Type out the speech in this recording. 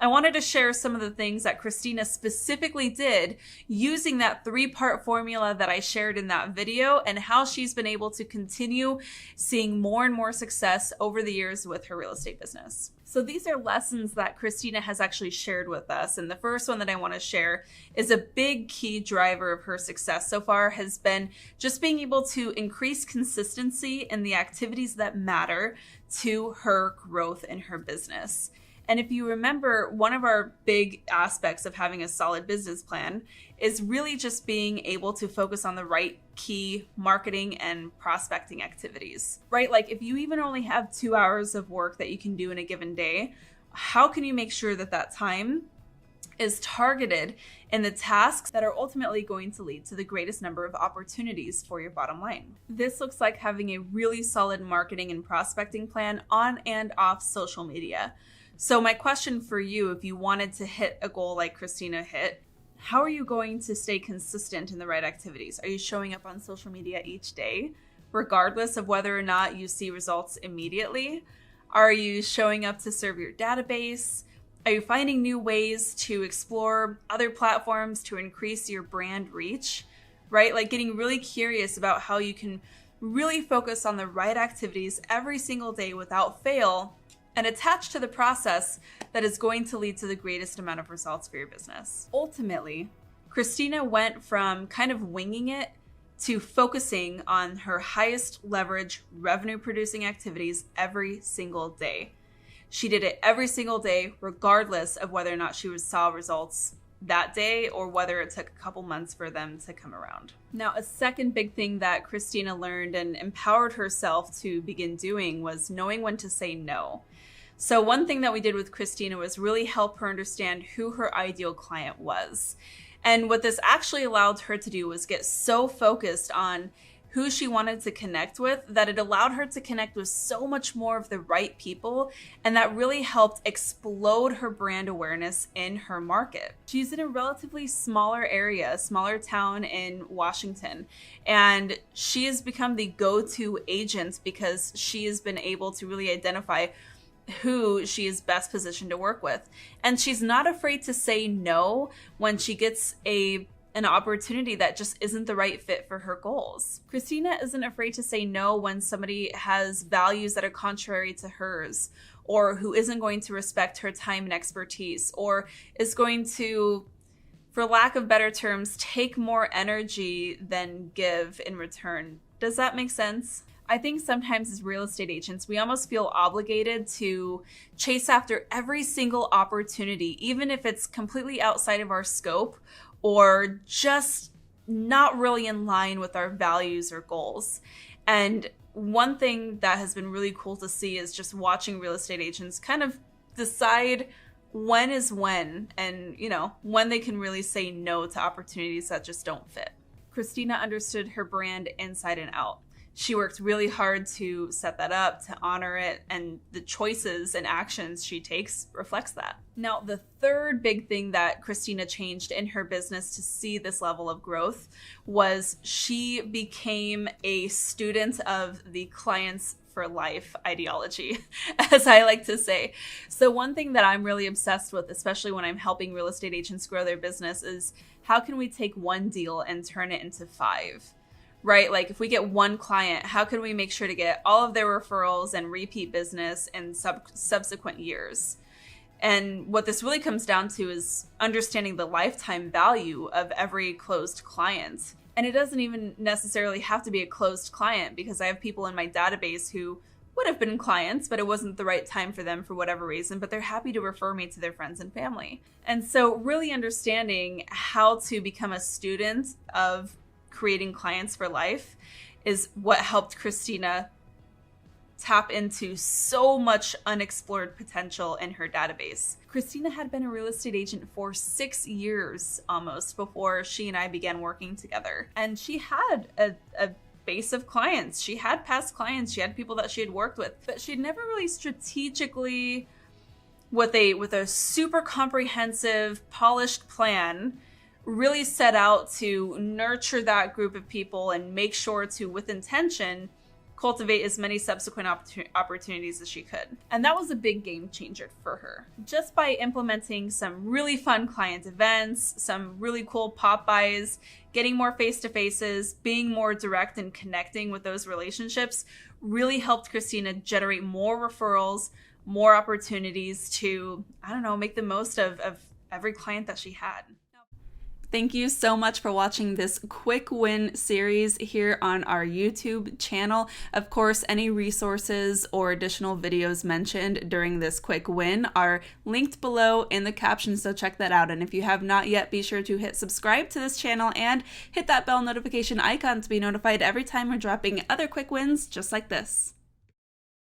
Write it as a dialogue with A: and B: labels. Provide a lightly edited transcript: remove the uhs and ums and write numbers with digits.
A: I wanted to share some of the things that Christina specifically did using that 3-part formula that I shared in that video, and how she's been able to continue seeing more and more success over the years with her real estate business. So these are lessons that Christina has actually shared with us. And the first one that I want to share is a big key driver of her success so far has been just being able to increase consistency in the activities that matter to her growth in her business. And if you remember, one of our big aspects of having a solid business plan is really just being able to focus on the right key marketing and prospecting activities, right? Like if you even only have 2 hours of work that you can do in a given day, how can you make sure that that time is targeted in the tasks that are ultimately going to lead to the greatest number of opportunities for your bottom line? This looks like having a really solid marketing and prospecting plan on and off social media. So my question for you, if you wanted to hit a goal like Christina hit, how are you going to stay consistent in the right activities? Are you showing up on social media each day, regardless of whether or not you see results immediately? Are you showing up to serve your database? Are you finding new ways to explore other platforms to increase your brand reach, right? Like getting really curious about how you can really focus on the right activities every single day without fail, and attached to the process that is going to lead to the greatest amount of results for your business. Ultimately, Christina went from kind of winging it to focusing on her highest leverage revenue producing activities every single day. She did it every single day, regardless of whether or not she saw results that day or whether it took a couple months for them to come around. Now, a second big thing that Christina learned and empowered herself to begin doing was knowing when to say no. So one thing that we did with Christina was really help her understand who her ideal client was. And what this actually allowed her to do was get so focused on who she wanted to connect with that it allowed her to connect with so much more of the right people, and that really helped explode her brand awareness in her market. She's in a relatively smaller area, a smaller town in Washington, and she has become the go-to agent because she has been able to really identify who she is best positioned to work with. And she's not afraid to say no when she gets an opportunity that just isn't the right fit for her goals. Christina isn't afraid to say no when somebody has values that are contrary to hers, or who isn't going to respect her time and expertise, or is going to, for lack of better terms, take more energy than give in return. Does that make sense? I think sometimes as real estate agents, we almost feel obligated to chase after every single opportunity, even if it's completely outside of our scope or just not really in line with our values or goals. And one thing that has been really cool to see is just watching real estate agents kind of decide when is when, and when they can really say no to opportunities that just don't fit. Christina understood her brand inside and out. She worked really hard to set that up, to honor it, and the choices and actions she takes reflects that. Now, the third big thing that Christina changed in her business to see this level of growth was she became a student of the clients for life ideology, as I like to say. So one thing that I'm really obsessed with, especially when I'm helping real estate agents grow their business, is how can we take one deal and turn it into 5? Right? Like if we get one client, how can we make sure to get all of their referrals and repeat business in subsequent years? And what this really comes down to is understanding the lifetime value of every closed client. And it doesn't even necessarily have to be a closed client, because I have people in my database who would have been clients, but it wasn't the right time for them for whatever reason, but they're happy to refer me to their friends and family. And so really understanding how to become a student of creating clients for life is what helped Christina tap into so much unexplored potential in her database. Christina had been a real estate agent for 6 years almost before she and I began working together. And she had a base of clients. She had past clients. She had people that she had worked with, but she'd never really strategically, with a super comprehensive, polished plan, really set out to nurture that group of people and make sure to, with intention, cultivate as many subsequent opportunities as she could. And that was a big game changer for her. Just by implementing some really fun client events, some really cool pop buys, getting more face-to-faces, being more direct and connecting with those relationships really helped Christina generate more referrals, more opportunities to, make the most of every client that she had. Thank you so much for watching this quick win series here on our YouTube channel. Of course, any resources or additional videos mentioned during this quick win are linked below in the caption, so check that out. And if you have not yet, be sure to hit subscribe to this channel and hit that bell notification icon to be notified every time we're dropping other quick wins just like this.